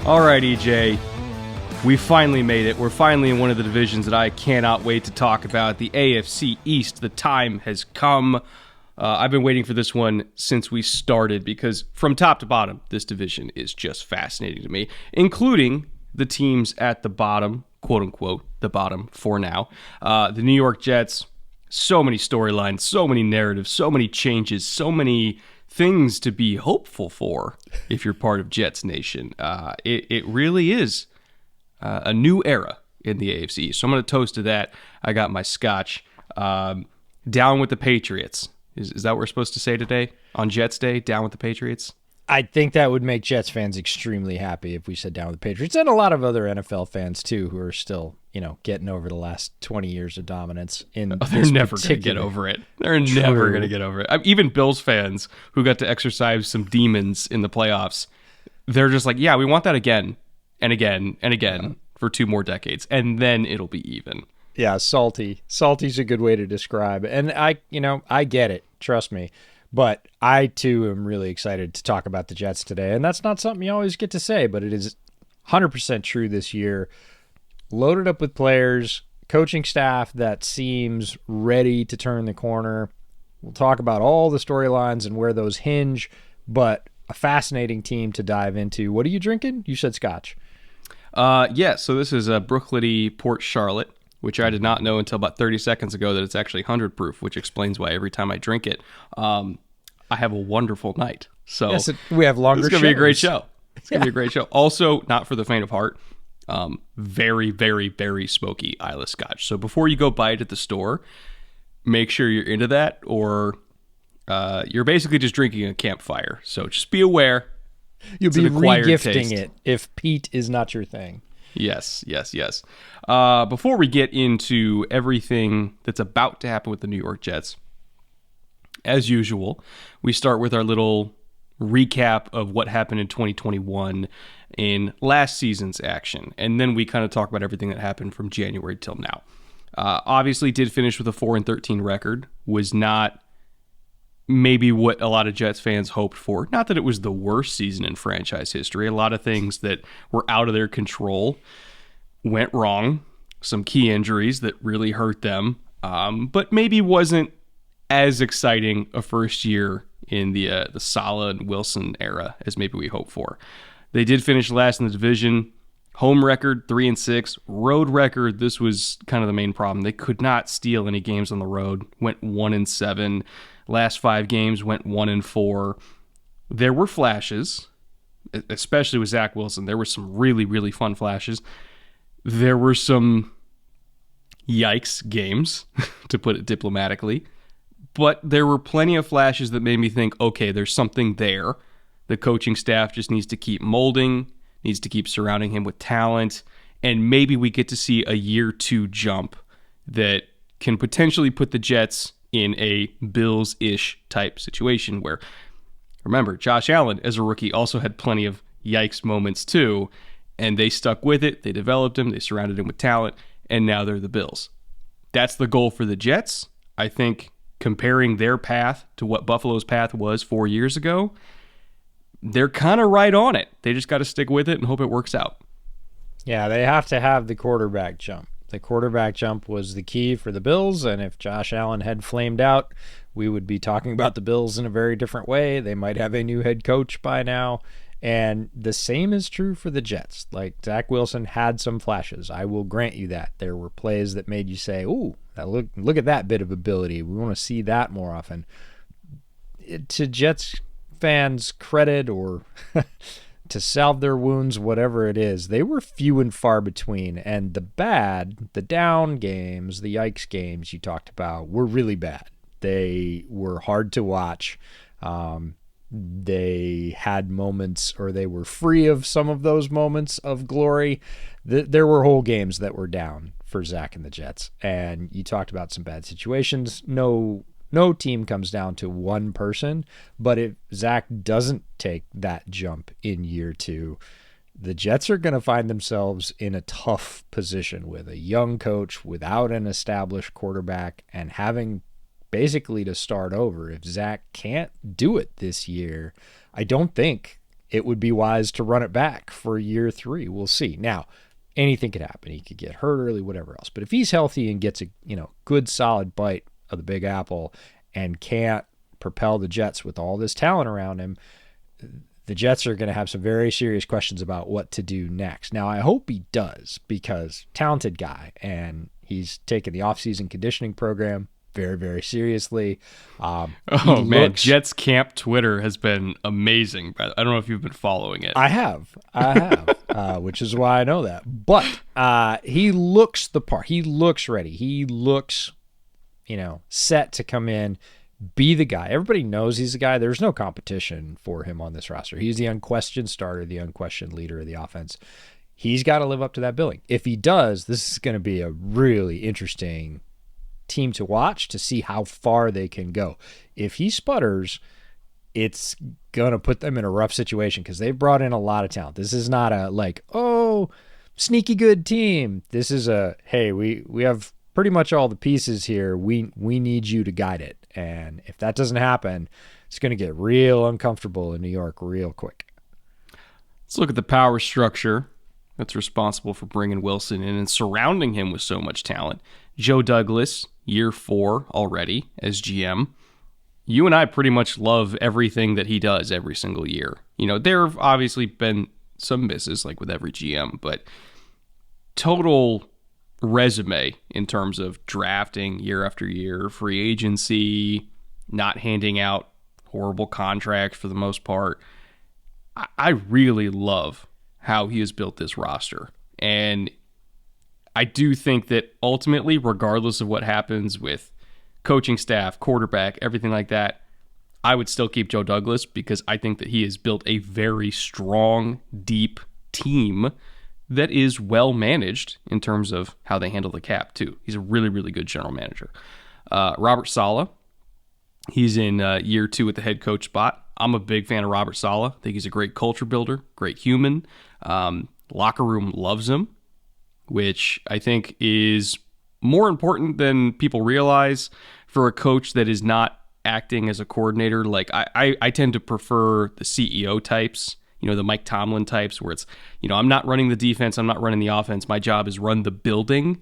All right, EJ, we finally made it. We're finally in one of the divisions that I cannot wait to talk about, the AFC East. The time has come. I've been waiting for this one since we started because from top to bottom, this division is just fascinating to me, including the teams at the bottom, quote unquote, the bottom for now. The New York Jets, so many storylines, so many narratives, so many changes, so many things to be hopeful for if you're part of Jets Nation. It really is a new era in the AFC. So I'm going to toast to that. I got my scotch. Down with the Patriots. Is that what we're supposed to say today on Jets Day? Down with the Patriots? I think that would make Jets fans extremely happy if we said down with the Patriots, and a lot of other NFL fans too, who are still, getting over the last 20 years of dominance. They're never going to get over it. They're never going to get over it. Even Bills fans who got to exercise some demons in the playoffs, they're just like, yeah, we want that again and again and again for 2 more decades, and then it'll be even. Yeah, salty. Salty's a good way to describe it. And I get it. Trust me. But I, too, am really excited to talk about the Jets today. And that's not something you always get to say, but it is 100% true this year. Loaded up with players, coaching staff that seems ready to turn the corner. We'll talk about all the storylines and where those hinge, but a fascinating team to dive into. What are you drinking? You said scotch. Yeah, so this is a Brooklyn Port Charlotte, which I did not know until about 30 seconds ago that it's actually 100 proof, which explains why every time I drink it, I have a wonderful night. So yes, we have longer shows. It's going to be a great show. It's going to be a great show. Also, not for the faint of heart, very, very, very smoky Isla Scotch. So before you go buy it at the store, make sure you're into that, or you're basically just drinking a campfire. So just be aware. You'll be regifting it if peat is not your thing. Yes. Before we get into everything that's about to happen with the New York Jets, as usual, we start with our little recap of what happened in 2021 in last season's action, and then we kind of talk about everything that happened from January till now. Obviously, did finish with a 4-13 record, was not maybe what a lot of Jets fans hoped for. Not that it was the worst season in franchise history. A lot of things that were out of their control went wrong. Some key injuries that really hurt them, but maybe wasn't as exciting a first year in the Saleh and Wilson era as maybe we hoped for. They did finish last in the division. Home record 3-6. Road record, this was kind of the main problem. They could not steal any games on the road. Went 1-7. Last 5 games went 1-4. There were flashes, especially with Zach Wilson. There were some really, really fun flashes. There were some yikes games, to put it diplomatically. But there were plenty of flashes that made me think, okay, there's something there. The coaching staff just needs to keep molding, needs to keep surrounding him with talent, and maybe we get to see a year 2 jump that can potentially put the Jets in a Bills-ish type situation where, remember, Josh Allen as a rookie also had plenty of yikes moments too, and they stuck with it, they developed him, they surrounded him with talent, and now they're the Bills. That's the goal for the Jets. I think comparing their path to what Buffalo's path was 4 years ago, they're kind of right on it. They just got to stick with it and hope it works out. Yeah, they have to have the quarterback jump. The quarterback jump was the key for the Bills, and if Josh Allen had flamed out, we would be talking about the Bills in a very different way. They might have a new head coach by now, and the same is true for the Jets. Like, Zach Wilson had some flashes. I will grant you that. There were plays that made you say, ooh, look at that bit of ability. We want to see that more often. To Jets fans' credit, or to salve their wounds, whatever it is, they were few and far between. And the down games, the yikes games you talked about were really bad. They were hard to watch. They had moments, or they were free of some of those moments of glory. There were whole games that were down for Zach and the Jets. And you talked about some bad situations. No team comes down to one person, but if Zach doesn't take that jump in year 2, the Jets are going to find themselves in a tough position with a young coach without an established quarterback and having basically to start over. If Zach can't do it this year, I don't think it would be wise to run it back for year 3. We'll see. Now, anything could happen. He could get hurt early, whatever else. But if he's healthy and gets a good solid bite of the Big Apple and can't propel the Jets with all this talent around him, the Jets are going to have some very serious questions about what to do next. Now, I hope he does, because talented guy, and he's taken the offseason conditioning program very, very seriously. Jets camp Twitter has been amazing. I don't know if you've been following it. I have, which is why I know that. But he looks the part. He looks ready. He looks, set to come in, be the guy. Everybody knows he's the guy. There's no competition for him on this roster. He's the unquestioned starter, the unquestioned leader of the offense. He's got to live up to that billing. If he does, this is going to be a really interesting team to watch to see how far they can go. If he sputters, it's going to put them in a rough situation, because they've brought in a lot of talent. This is not a sneaky good team. This is hey, we have pretty much all the pieces here. We need you to guide it. And if that doesn't happen, it's going to get real uncomfortable in New York real quick. Let's look at the power structure that's responsible for bringing Wilson in and surrounding him with so much talent. Joe Douglas, year 4 already as GM. You and I pretty much love everything that he does every single year. There have obviously been some misses, like with every GM, but total resume in terms of drafting year after year, free agency, not handing out horrible contracts for the most part. I really love how he has built this roster. And I do think that ultimately, regardless of what happens with coaching staff, quarterback, everything like that, I would still keep Joe Douglas, because I think that he has built a very strong, deep team that is well managed in terms of how they handle the cap too. He's a really, really good general manager. Robert Saleh, he's in year 2 at the head coach spot. I'm a big fan of Robert Saleh. I think he's a great culture builder, great human. Locker room loves him, which I think is more important than people realize for a coach that is not acting as a coordinator. Like I tend to prefer the CEO types, the Mike Tomlin types, where it's, I'm not running the defense, I'm not running the offense. My job is run the building.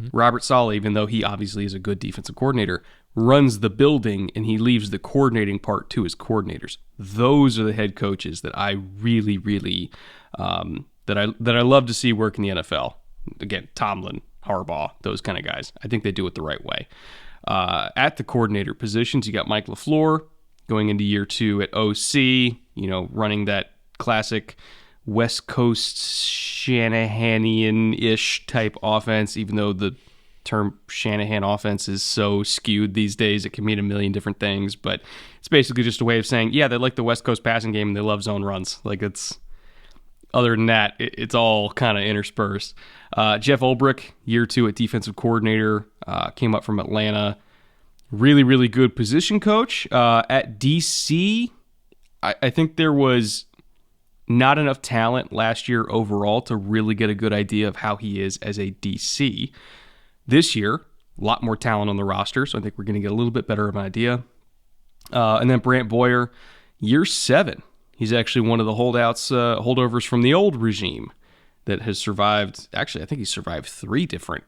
Mm-hmm. Robert Saleh, even though he obviously is a good defensive coordinator, runs the building, and he leaves the coordinating part to his coordinators. Those are the head coaches that I really, really that I love to see work in the NFL. Again, Tomlin, Harbaugh, those kind of guys. I think they do it the right way. At the coordinator positions, you got Mike LaFleur going into year 2 at OC, running that classic West Coast Shanahan-ish type offense, even though the term Shanahan offense is so skewed these days. It can mean a million different things, but it's basically just a way of saying, yeah, they like the West Coast passing game and they love zone runs. Other than that, it's all kind of interspersed. Jeff Ulbrich, year 2 at defensive coordinator, came up from Atlanta. Really, really good position coach. At DC, I think there was not enough talent last year overall to really get a good idea of how he is as a DC. This year, a lot more talent on the roster, so I think we're going to get a little bit better of an idea. And then Brant Boyer, year 7. He's actually one of the holdovers from the old regime that has survived. Actually, I think he's survived 3 different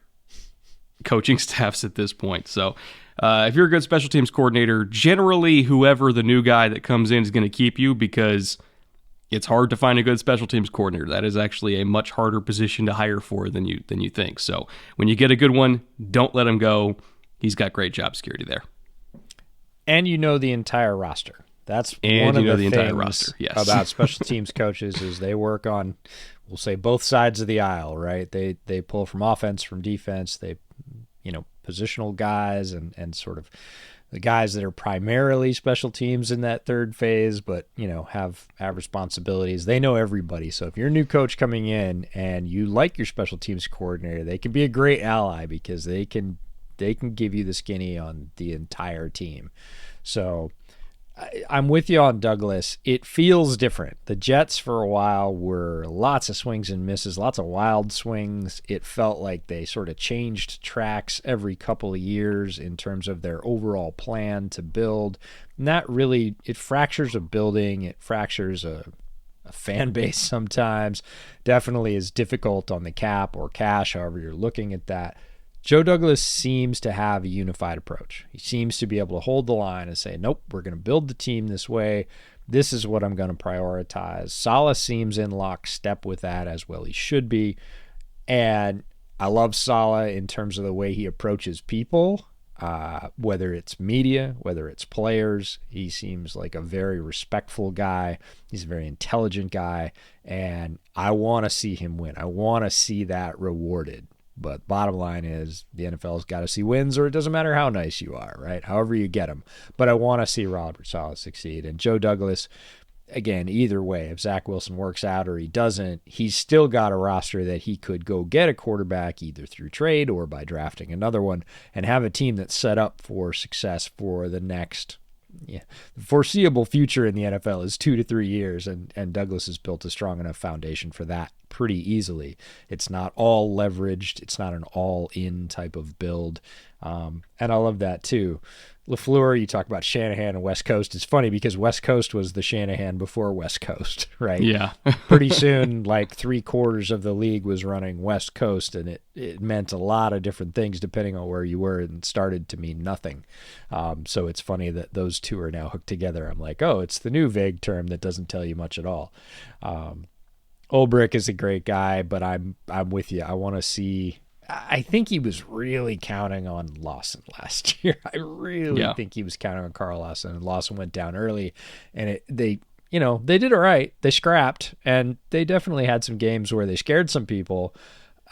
coaching staffs at this point. So if you're a good special teams coordinator, generally whoever the new guy that comes in is going to keep you, because it's hard to find a good special teams coordinator. That is actually a much harder position to hire for than you think. So when you get a good one, don't let him go. He's got great job security there. And the entire roster. That's one of the entire things roster. Yes. About special teams coaches is they work on, we'll say, both sides of the aisle, right? They pull from offense, from defense. They, positional guys and sort of the guys that are primarily special teams in that third phase, but, have responsibilities. They know everybody. So if you're a new coach coming in and you like your special teams coordinator, they can be a great ally, because they can give you the skinny on the entire team. So I'm with you on Douglas. It feels different. The Jets for a while were lots of swings and misses, lots of wild swings. It felt like they sort of changed tracks every couple of years in terms of their overall plan to build. And that really, it fractures a building. It fractures a a fan base sometimes, definitely is difficult on the cap or cash, however you're looking at that. Joe Douglas seems to have a unified approach. He seems to be able to hold the line and say, nope, we're going to build the team this way. This is what I'm going to prioritize. Saleh seems in lockstep with that, as well he should be. And I love Saleh in terms of the way he approaches people, whether it's media, whether it's players. He seems like a very respectful guy. He's a very intelligent guy, and I want to see him win. I want to see that rewarded. But bottom line is the NFL's got to see wins, or it doesn't matter how nice you are, right? However you get them. But I want to see Robert Saleh succeed. And Joe Douglas, again, either way, if Zach Wilson works out or he doesn't, he's still got a roster that he could go get a quarterback either through trade or by drafting another one and have a team that's set up for success for the next the foreseeable future in the NFL is 2 to 3 years, and Douglas has built a strong enough foundation for that pretty easily. It's not all leveraged. It's not an all-in type of build, and I love that too. LaFleur, you talk about Shanahan and West Coast. It's funny because West Coast was the Shanahan before West Coast, right? Yeah. Pretty soon, like 3/4 of the league was running West Coast, and it meant a lot of different things depending on where you were, and started to mean nothing. So it's funny that those two are now hooked together. I'm like, oh, it's the new vague term that doesn't tell you much at all. Ulbrich is a great guy, but I'm with you. I want to see. I think he was really counting on Lawson last year. I really think he was counting on Carl Lawson, and Lawson went down early, and they did all right. They scrapped, and they definitely had some games where they scared some people.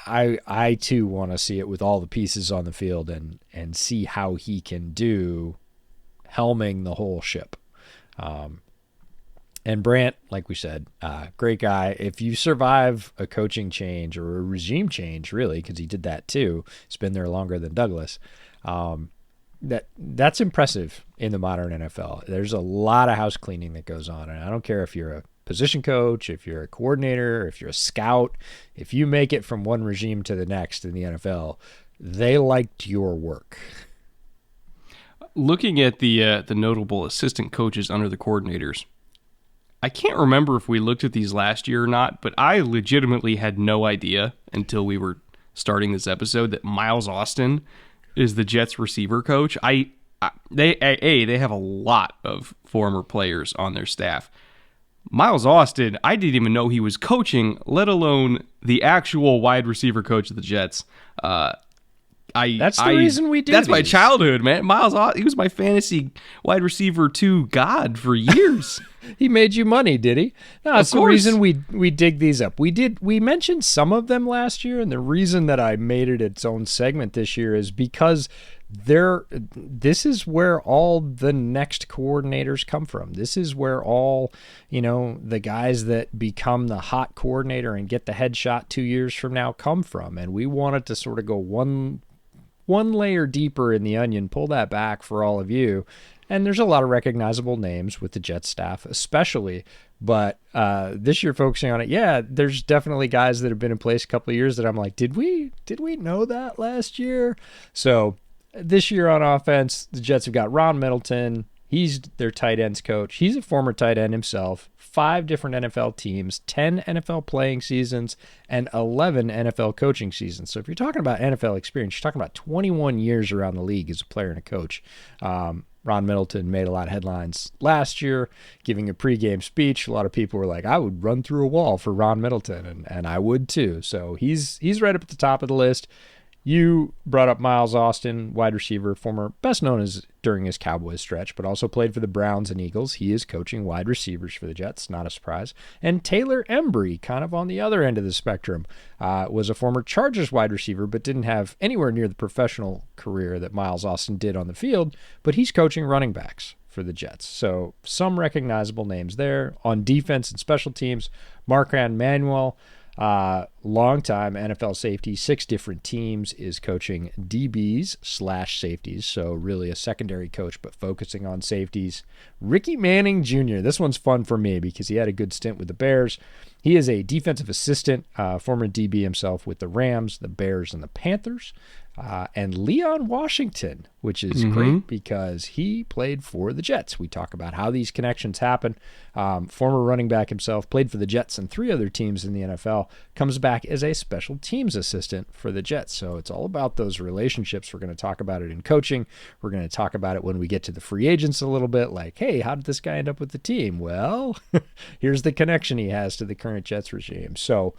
I too want to see it with all the pieces on the field and see how he can do helming the whole ship. And Brandt, like we said, great guy. If you survive a coaching change or a regime change, really, because he did that too, he's been there longer than Douglas, that's impressive in the modern NFL. There's a lot of house cleaning that goes on, and I don't care if you're a position coach, if you're a coordinator, if you're a scout, if you make it from one regime to the next in the NFL, they liked your work. Looking at the notable assistant coaches under the coordinators, I can't remember if we looked at these last year or not, but I legitimately had no idea until we were starting this episode that Miles Austin is the Jets receiver coach. They have a lot of former players on their staff. Miles Austin, I didn't even know he was coaching, let alone the actual wide receiver coach of the Jets. That's the reason we do That's these. My childhood, man. Miles Austin, he was my fantasy wide receiver 2 god for years. He made you money, did he? No, that's the reason we dig these up. We mentioned some of them last year, and the reason that I made it its own segment this year is because this is where all the next coordinators come from. This is where all, the guys that become the hot coordinator and get the headshot 2 years from now come from. And we wanted to sort of go one layer deeper in the onion, pull that back for all of you. And there's a lot of recognizable names with the Jets staff, especially. But this year, focusing on it, there's definitely guys that have been in place a couple of years that I'm like, did we know that last year? So this year on offense, the Jets have got Ron Middleton. He's their tight ends coach. He's a former tight end himself. 5 different NFL teams, 10 NFL playing seasons, and 11 NFL coaching seasons. So if you're talking about NFL experience, you're talking about 21 years around the league as a player and a coach. Ron Middleton made a lot of headlines last year, giving a pregame speech. A lot of people were like, I would run through a wall for Ron Middleton, and I would too. So he's right up at the top of the list. You brought up Miles Austin, wide receiver, former, best known as during his Cowboys stretch, but also played for the Browns and Eagles. He is coaching wide receivers for the Jets, not a surprise. And Taylor Embry, kind of on the other end of the spectrum, was a former Chargers wide receiver, but didn't have anywhere near the professional career that Miles Austin did on the field, but he's coaching running backs for the Jets. So some recognizable names there. On defense and special teams, Marquand Manuel, longtime NFL safety, 6 different teams, is coaching DBs/safeties, so really a secondary coach, but focusing on safeties. Ricky Manning Jr., this one's fun for me because he had a good stint with the Bears. He is a defensive assistant, former DB himself with the Rams, the Bears, and the Panthers. And Leon Washington, which is great because he played for the Jets. We talk about how these connections happen. Former running back himself, played for the Jets and 3 other teams in the NFL, comes back as a special teams assistant for the Jets. So it's all about those relationships. We're going to talk about it in coaching. We're going to talk about it when we get to the free agents a little bit, like, hey, how did this guy end up with the team? Well, here's the connection he has to the current Jets regime. So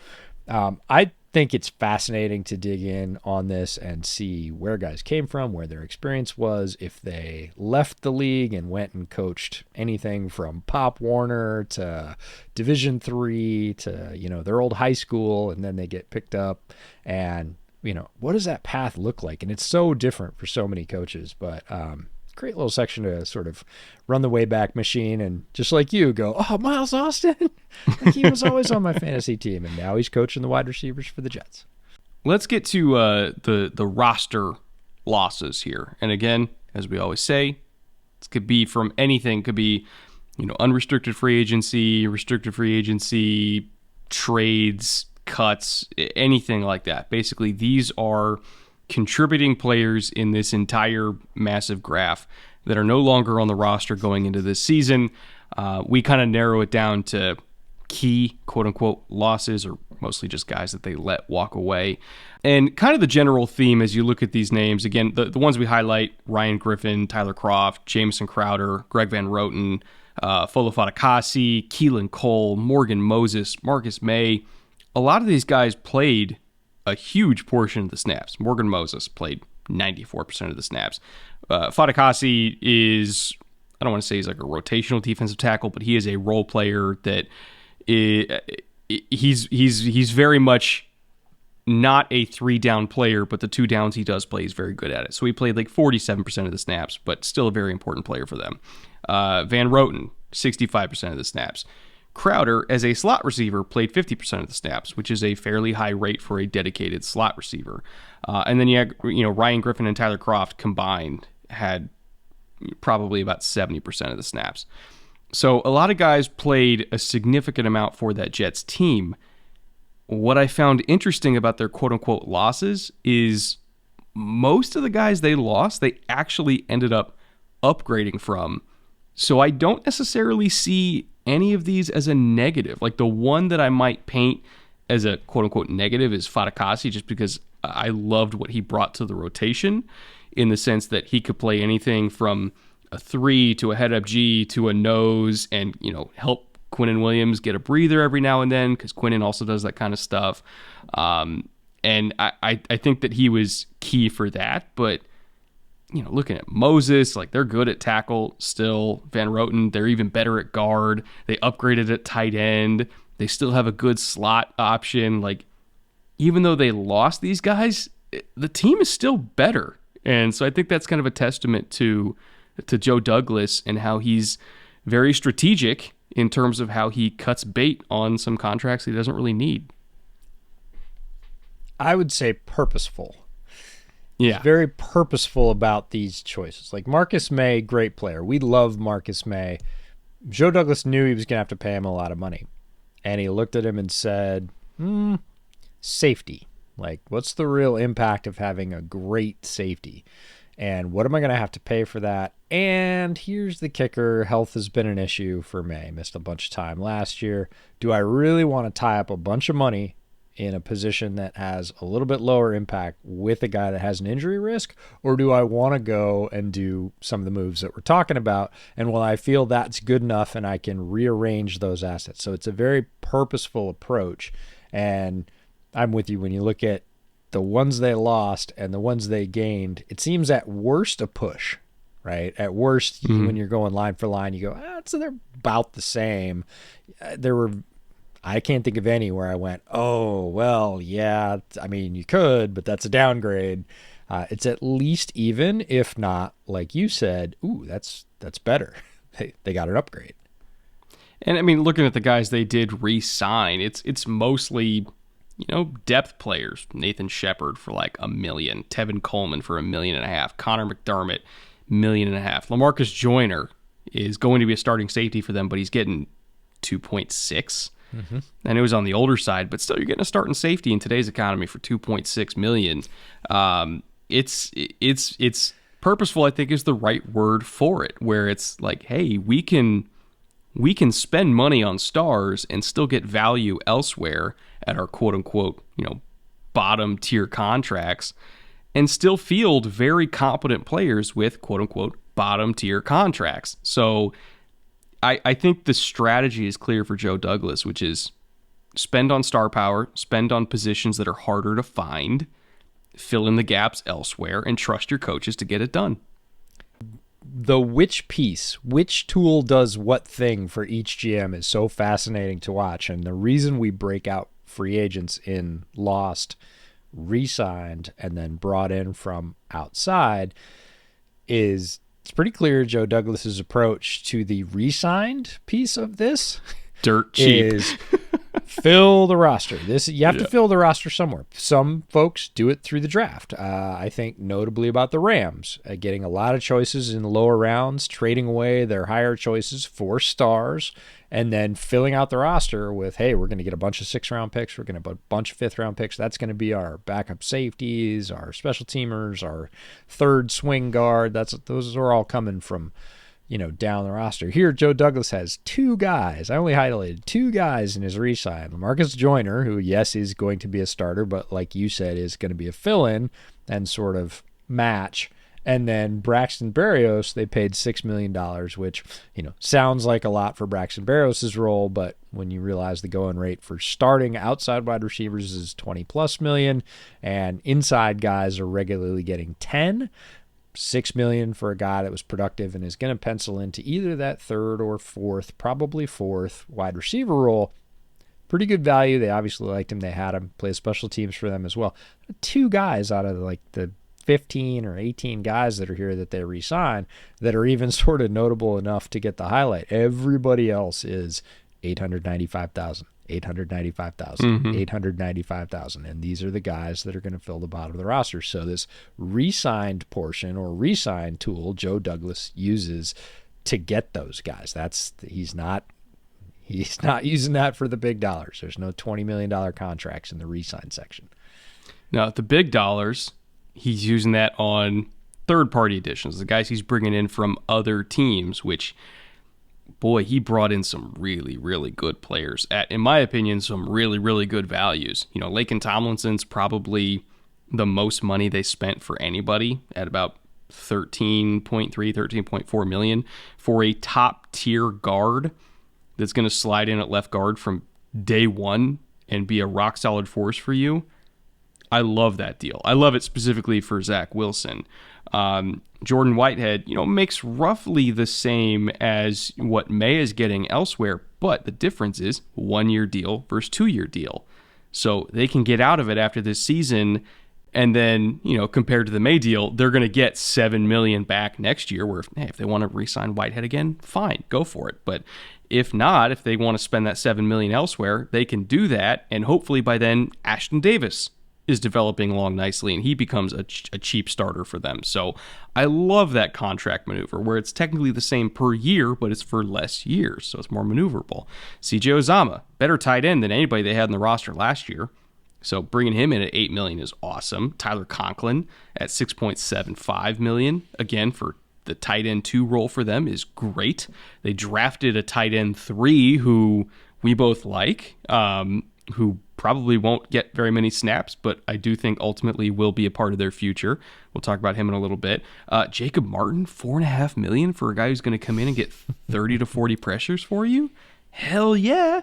I think it's fascinating to dig in on this and see where guys came from, where their experience was, if they left the league and went and coached anything from Pop Warner to Division III to, their old high school, and then they get picked up, and, what does that path look like? And it's so different for so many coaches, but great little section to sort of run the Wayback Machine and just like you go, oh, Miles Austin, like he was always on my fantasy team, and now he's coaching the wide receivers for the Jets. Let's get to the roster losses here. And again, as we always say, it could be from anything. It could be, unrestricted free agency, restricted free agency, trades, cuts, anything like that. Basically, these are contributing players in this entire massive graph that are no longer on the roster going into this season. We kind of narrow it down to key quote-unquote losses, or mostly just guys that they let walk away. And kind of the general theme as you look at these names, again, the ones we highlight: Ryan Griffin, Tyler Kroft, Jamison Crowder, Greg Van Roten, Fola Fatukasi, Keelan Cole, Morgan Moses, Marcus May. A lot of these guys played a huge portion of the snaps. Morgan Moses played 94% of the snaps. Fatukasi is, I don't want to say he's like a rotational defensive tackle, but he is a role player that he's very much not a 3-down player, but the 2 downs he does play, he's very good at it. So he played like 47% of the snaps, but still a very important player for them. Van Roten, 65% of the snaps. Crowder, as a slot receiver, played 50% of the snaps, which is a fairly high rate for a dedicated slot receiver. And then you had, Ryan Griffin and Tyler Kroft combined had probably about 70% of the snaps. So a lot of guys played a significant amount for that Jets team. What I found interesting about their quote-unquote losses is most of the guys they lost, they actually ended up upgrading from. So I don't necessarily see any of these as a negative. Like the one that I might paint as a quote-unquote negative is Fatukasi, just because I loved what he brought to the rotation, in the sense that he could play anything from a 3 to a head-up G to a nose, and help Quinnen Williams get a breather every now and then, because Quinnen also does that kind of stuff. And I think that he was key for that. But looking at Moses, like they're good at tackle still. Van Roten, they're even better at guard. They upgraded at tight end. They still have a good slot option. Like, even though they lost these guys, the team is still better. And so I think that's kind of a testament to Joe Douglas and how he's very strategic in terms of how he cuts bait on some contracts he doesn't really need. I would say purposeful. Yeah. He's very purposeful about these choices. Like Marcus May, great player. We love Marcus May. Joe Douglas knew he was going to have to pay him a lot of money. And he looked at him and said, safety. Like, what's the real impact of having a great safety? And what am I going to have to pay for that? And here's the kicker. Health has been an issue for May. Missed a bunch of time last year. Do I really want to tie up a bunch of money in a position that has a little bit lower impact with a guy that has an injury risk? Or do I want to go and do some of the moves that we're talking about? And will I feel that's good enough and I can rearrange those assets? So it's a very purposeful approach. And I'm with you when you look at the ones they lost and the ones they gained. It seems at worst a push, right? At worst, when you're going line for line, you go, so they're about the same. I can't think of any where I went, oh, well, yeah, I mean, you could, but that's a downgrade. It's at least even, if not, like you said, ooh, that's better. They got an upgrade. And I mean, looking at the guys they did re-sign, it's mostly, depth players. Nathan Shepard for like $1 million, Tevin Coleman for $1.5 million, Connor McDermott, $1.5 million. LaMarcus Joyner is going to be a starting safety for them, but he's getting 2.6. and it was on the older side, but still, you're getting a starting safety in today's economy for $2.6 million. It's purposeful, I think, is the right word for it, where it's like, hey, we can spend money on stars and still get value elsewhere at our quote unquote, bottom tier contracts, and still field very competent players with quote unquote bottom tier contracts. So I think the strategy is clear for Joe Douglas, which is spend on star power, spend on positions that are harder to find, fill in the gaps elsewhere, and trust your coaches to get it done. The which tool does what thing for each GM is so fascinating to watch. And the reason we break out free agents in lost, re-signed, and then brought in from outside is it's pretty clear Joe Douglas's approach to the re-signed piece of this dirt cheap is fill the roster. You have to fill the roster somewhere. Some folks do it through the draft. I think notably about the Rams, getting a lot of choices in the lower rounds, trading away their higher choices for stars, and then filling out the roster with, hey, we're going to get a bunch of 6th-round picks. We're going to get a bunch of 5th-round picks. That's going to be our backup safeties, our special teamers, our third swing guard. Those are all coming from down the roster. Here, Joe Douglas has 2 guys. I only highlighted 2 guys in his re-sign. Lamarcus Joyner, who, yes, is going to be a starter, but like you said, is going to be a fill-in and sort of match. And then Braxton Berrios, they paid $6 million, which, sounds like a lot for Braxton Berrios' role, but when you realize the going rate for starting outside wide receivers is $20+ million, and inside guys are regularly getting $10, $6 million for a guy that was productive and is going to pencil into either that 3rd or 4th, probably 4th wide receiver role. Pretty good value. They obviously liked him. They had him play special teams for them as well. 2 guys out of like the 15 or 18 guys that are here that they re-sign that are even sort of notable enough to get the highlight. Everybody else is $895,000, $895,000, $895,000. And these are the guys that are going to fill the bottom of the roster. So this re-signed portion or re-signed tool Joe Douglas uses to get those guys. He's not using that for the big dollars. There's no $20 million contracts in the re-sign section. Now, the big dollars, he's using that on third-party additions, the guys he's bringing in from other teams, which, boy, he brought in some really, really good players at, in my opinion, some really, really good values. Laken Tomlinson's probably the most money they spent for anybody at about $13.4 million for a top-tier guard that's going to slide in at left guard from day one and be a rock-solid force for you. I love that deal. I love it specifically for Zach Wilson. Jordan Whitehead, makes roughly the same as what May is getting elsewhere, but the difference is 1-year deal versus 2-year deal. So they can get out of it after this season, and then, compared to the May deal, they're going to get $7 million back next year, where if they want to re-sign Whitehead again, fine, go for it. But if not, if they want to spend that $7 million elsewhere, they can do that, and hopefully by then Ashton Davis is developing along nicely, and he becomes a cheap starter for them. So I love that contract maneuver, where it's technically the same per year, but it's for less years, so it's more maneuverable. CJ Uzomah, better tight end than anybody they had in the roster last year, so bringing him in at $8 million is awesome. Tyler Conklin at $6.75 million, again, for the tight end 2 role for them is great. They drafted a tight end 3 who we both like, who probably won't get very many snaps, but I do think ultimately will be a part of their future. We'll talk about him in a little bit. Jacob Martin, $4.5 million for a guy who's going to come in and get 30 to 40 pressures for you. Hell yeah.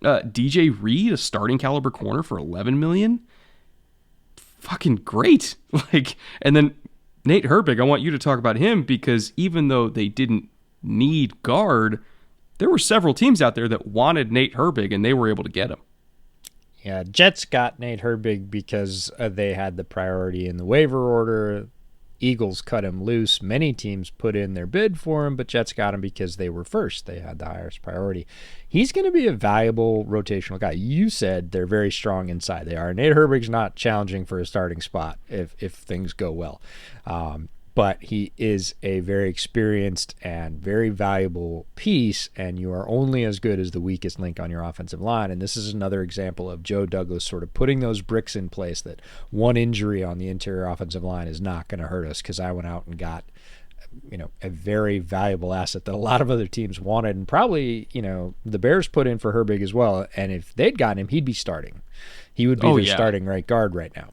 DJ Reed, a starting caliber corner for $11 million. Fucking great. And then Nate Herbig, I want you to talk about him, because even though they didn't need guard, there were several teams out there that wanted Nate Herbig, and they were able to get him. Yeah, Jets got Nate Herbig because they had the priority in the waiver order. Eagles cut him loose. Many teams put in their bid for him, but Jets got him because they were first. They had the highest priority. He's going to be a valuable rotational guy. You said they're very strong inside. They are. Nate Herbig's not challenging for a starting spot if things go well. but he is a very experienced and very valuable piece, and you are only as good as the weakest link on your offensive line. And this is another example of Joe Douglas sort of putting those bricks in place, that one injury on the interior offensive line is not going to hurt us, because I went out and got a very valuable asset that a lot of other teams wanted, and probably the Bears put in for Herbig as well. And if they'd gotten him, he'd be starting. He would be their starting right guard right now.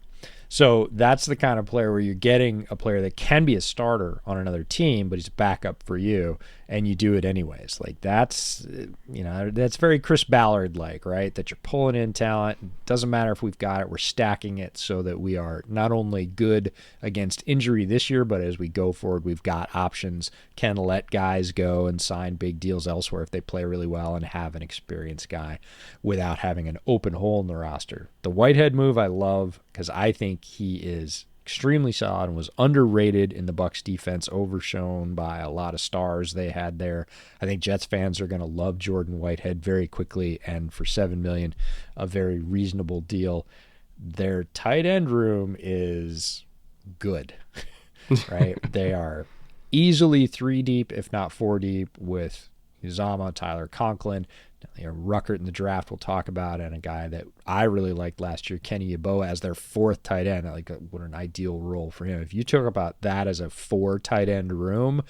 So that's the kind of player where you're getting a player that can be a starter on another team, but he's a backup for you, and you do it anyways. Like that's very Chris Ballard like, right? That you're pulling in talent. It doesn't matter if we've got it, we're stacking it so that we are not only good against injury this year, but as we go forward, we've got options, can let guys go and sign big deals elsewhere if they play really well, and have an experienced guy without having an open hole in the roster. The Whitehead move I love, because I think he is extremely solid and was underrated in the Bucs defense, overshown by a lot of stars they had there. I think Jets fans are going to love Jordan Whitehead very quickly, and for $7 million, a very reasonable deal. Their tight end room is good, right? They are easily 3 deep, if not 4 deep, with Uzama, Tyler Conklin, Ruckert in the draft we'll talk about, and a guy that I really liked last year, Kenny Yeboah, as their 4th tight end. What an ideal role for him. If you talk about that as a 4 tight end room,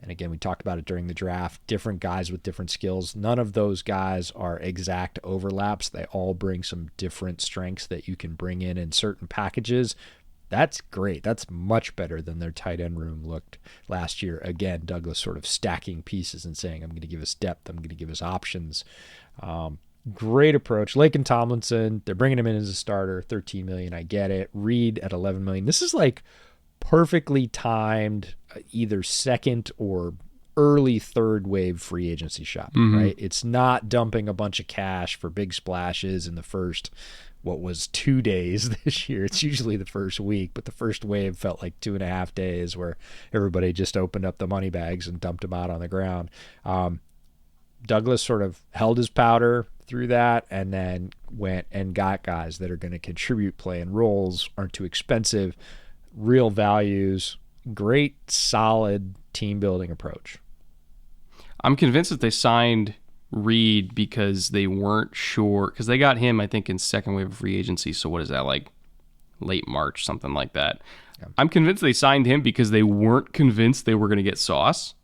and again, we talked about it during the draft, different guys with different skills. None of those guys are exact overlaps. They all bring some different strengths that you can bring in certain packages. That's great. That's much better than their tight end room looked last year. Again, Douglas sort of stacking pieces and saying, I'm going to give us depth, I'm going to give us options. Great approach. Laken Tomlinson, they're bringing him in as a starter, $13 million. I get it. Reed at $11 million. This is like perfectly timed, either second or early third wave free agency shopping, right? It's not dumping a bunch of cash for big splashes in the first, 2 days this year. It's usually the first week, but the first wave felt like 2.5 days where everybody just opened up the money bags and dumped them out on the ground. Douglas sort of held his powder through that, and then went and got guys that are going to contribute, playing roles, aren't too expensive, real values, great, solid team building approach. I'm convinced that they signed Reed because they weren't sure, because they got him, I think, in second wave of free agency. So what is that, like late March, something like that? Yeah. I'm convinced they signed him because they weren't convinced they were going to get Sauce,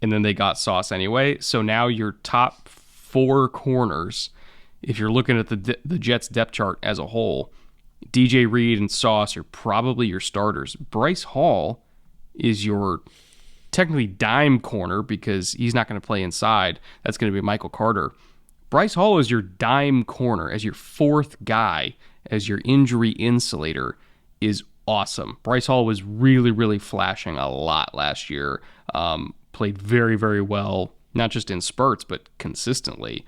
and then they got Sauce anyway. So now your top 4 corners, if you're looking at the Jets depth chart as a whole, DJ Reed and Sauce are probably your starters. Bryce Hall is your technically dime corner because he's not going to play inside. That's going to be Michael Carter. Bryce Hall is your dime corner as your 4th guy, as your injury insulator, is awesome. Bryce Hall was really, really flashing a lot last year. Played very, very well, not just in spurts, but consistently.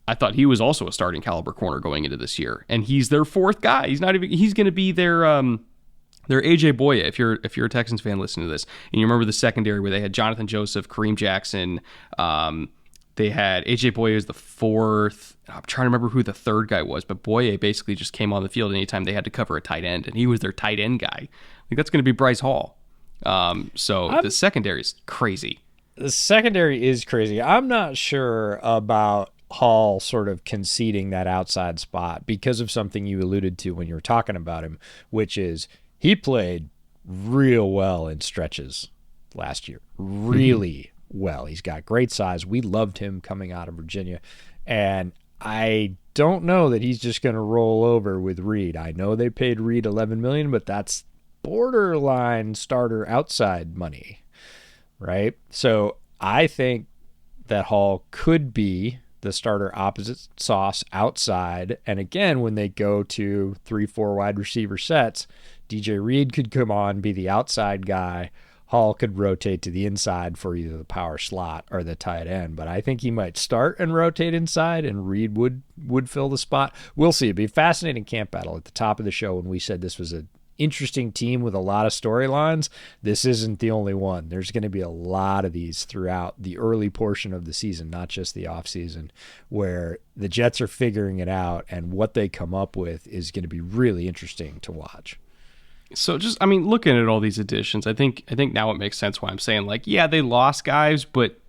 I thought he was also a starting caliber corner going into this year, and he's their 4th guy. He's going to be their AJ Boya. If you're a Texans fan listening to this, and you remember the secondary where they had Jonathan Joseph, Kareem Jackson, they had AJ Boya as the 4th. I'm trying to remember who the 3rd guy was, but Boya basically just came on the field anytime they had to cover a tight end, and he was their tight end guy. I think that's going to be Bryce Hall. The secondary is crazy. The secondary is crazy. I'm not sure about Hall sort of conceding that outside spot because of something you alluded to when you were talking about him, which is he played real well in stretches last year. Really well. He's got great size. We loved him coming out of Virginia. And I don't know that he's just going to roll over with Reed. I know they paid Reed $11 million, but that's borderline starter outside money, right? So I think that Hall could be the starter opposite Sauce outside. And again, when they go to 3-4 wide receiver sets, DJ Reed could come on, be the outside guy. Hall could rotate to the inside for either the power slot or the tight end. But I think he might start and rotate inside, and Reed would fill the spot. We'll see. It'd be a fascinating camp battle. At the top of the show, when we said this was an interesting team with a lot of storylines, this isn't the only one. There's going to be a lot of these throughout the early portion of the season, not just the offseason, where the Jets are figuring it out, and what they come up with is going to be really interesting to watch. So just, I mean, looking at all these additions, I think now it makes sense why I'm saying, like, yeah, they lost guys, but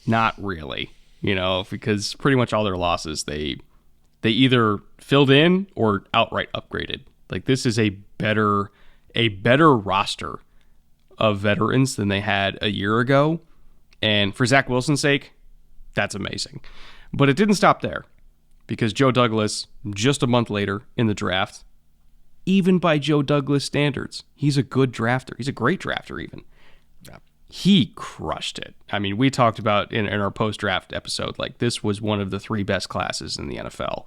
not really, because pretty much all their losses they either filled in or outright upgraded. Like, this is a better roster of veterans than they had a year ago. And for Zach Wilson's sake, that's amazing. But it didn't stop there, because Joe Douglas, just a month later in the draft, even by Joe Douglas standards, he's a good drafter. He's a great drafter even. Yeah. He crushed it. I mean, we talked about in our post-draft episode, like, this was one of the 3 best classes in the NFL.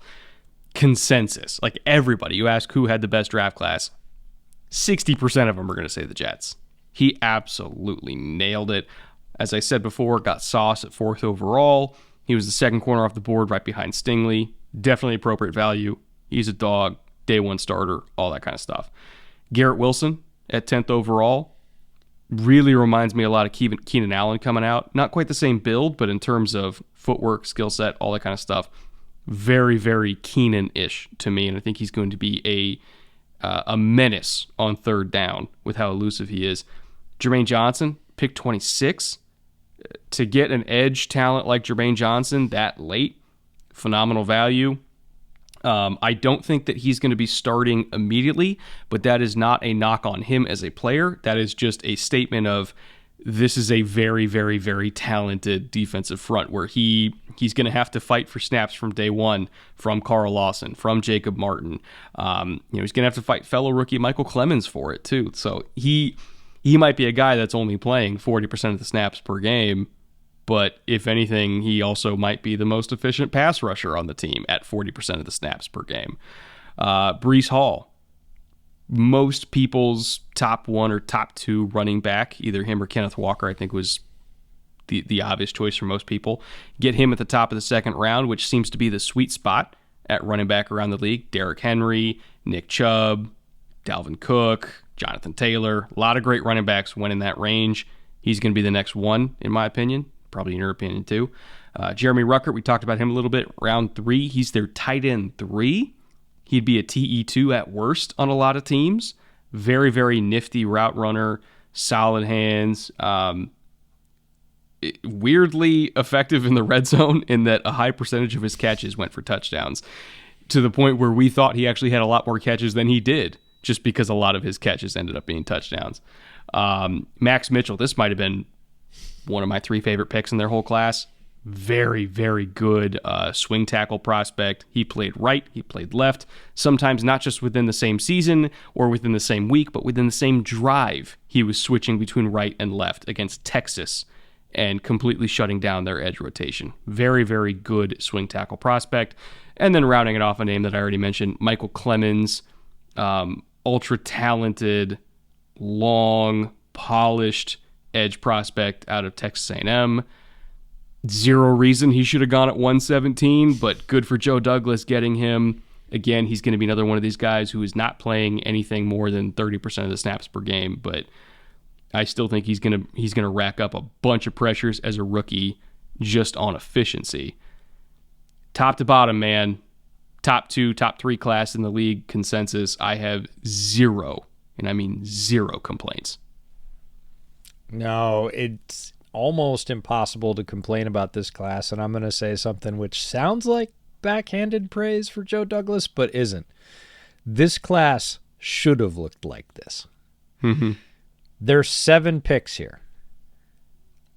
Consensus. Like, everybody, you ask who had the best draft class, 60% of them are going to say the Jets. He absolutely nailed it. As I said before, got Sauce at 4th overall. He was the second corner off the board right behind Stingley. Definitely appropriate value. He's a dog, day 1 starter, all that kind of stuff. Garrett Wilson at 10th overall. Really reminds me a lot of Keenan Allen coming out. Not quite the same build, but in terms of footwork, skill set, all that kind of stuff, very, very Keenan-ish to me. And I think he's going to be a menace on third down with how elusive he is. Jermaine Johnson, pick 26. To get an edge talent like Jermaine Johnson that late, phenomenal value. I don't think that he's going to be starting immediately, but that is not a knock on him as a player. That is just a statement of, this is a very, very, very talented defensive front where he's going to have to fight for snaps from day one from Carl Lawson, from Jacob Martin. He's going to have to fight fellow rookie Michael Clemens for it too. So he might be a guy that's only playing 40% of the snaps per game, but if anything, he also might be the most efficient pass rusher on the team at 40% of the snaps per game. Breece Hall, most people's top 1 or top 2 running back, either him or Kenneth Walker, I think was the obvious choice for most people. Get him at the top of the 2nd round, which seems to be the sweet spot at running back around the league. Derrick Henry, Nick Chubb, Dalvin Cook, Jonathan Taylor, a lot of great running backs went in that range. He's going to be the next one, in my opinion. Probably in your opinion too. Jeremy Ruckert, we talked about him a little bit. Round 3, he's their tight end 3. He'd be a TE2 at worst on a lot of teams. Very, very nifty route runner, solid hands. Weirdly effective in the red zone in that a high percentage of his catches went for touchdowns, to the point where we thought he actually had a lot more catches than he did, just because a lot of his catches ended up being touchdowns. Max Mitchell, this might have been one of my 3 favorite picks in their whole class. Very, very good swing tackle prospect. He played right, he played left, sometimes not just within the same season or within the same week, but within the same drive. He was switching between right and left against Texas and completely shutting down their edge rotation. Very, very good swing tackle prospect. And then rounding it off, a name that I already mentioned, Michael Clemens, ultra talented, long, polished edge prospect out of Texas A&M. Zero reason he should have gone at 117, but good for Joe Douglas getting him. Again, he's going to be another one of these guys who is not playing anything more than 30% of the snaps per game, but I still think he's going to rack up a bunch of pressures as a rookie just on efficiency. Top to bottom, man. Top 2, top 3 class in the league consensus. I have 0, and I mean 0 complaints. No, it's almost impossible to complain about this class, and I'm going to say something which sounds like backhanded praise for Joe Douglas, but isn't. This class should have looked like this. Mm-hmm. There's 7 picks here.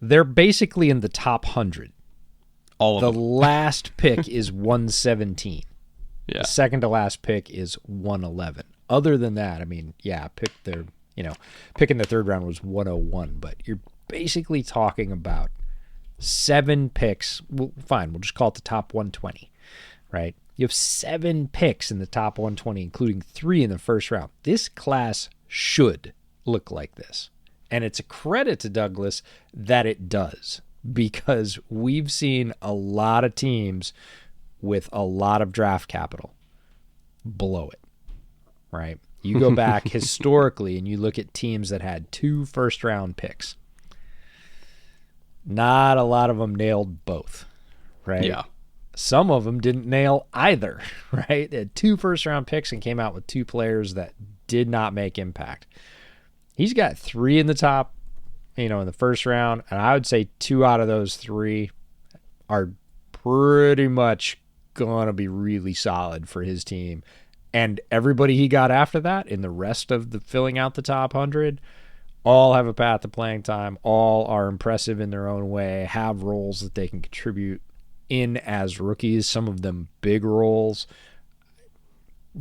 They're basically in the top 100. All of them. The last pick is 117. Yeah. The second to last pick is 111. Other than that, I mean, yeah, picking the 3rd round was 101, but you're basically talking about 7 picks. Well, fine, we'll just call it the top 120, right? You have 7 picks in the top 120, including 3 in the first round. This class should look like this. And it's a credit to Douglas that it does, because we've seen a lot of teams with a lot of draft capital blow it, right? You go back historically and you look at teams that had 2 first-round picks. Not a lot of them nailed both, right? Yeah. Some of them didn't nail either, right? They had 2 first-round picks and came out with 2 players that did not make impact. He's got 3 in the top, in the first round, and I would say 2 out of those 3 are pretty much going to be really solid for his team. And everybody he got after that in the rest of the filling out the top 100 all have a path to playing time, all are impressive in their own way, have roles that they can contribute in as rookies, some of them big roles.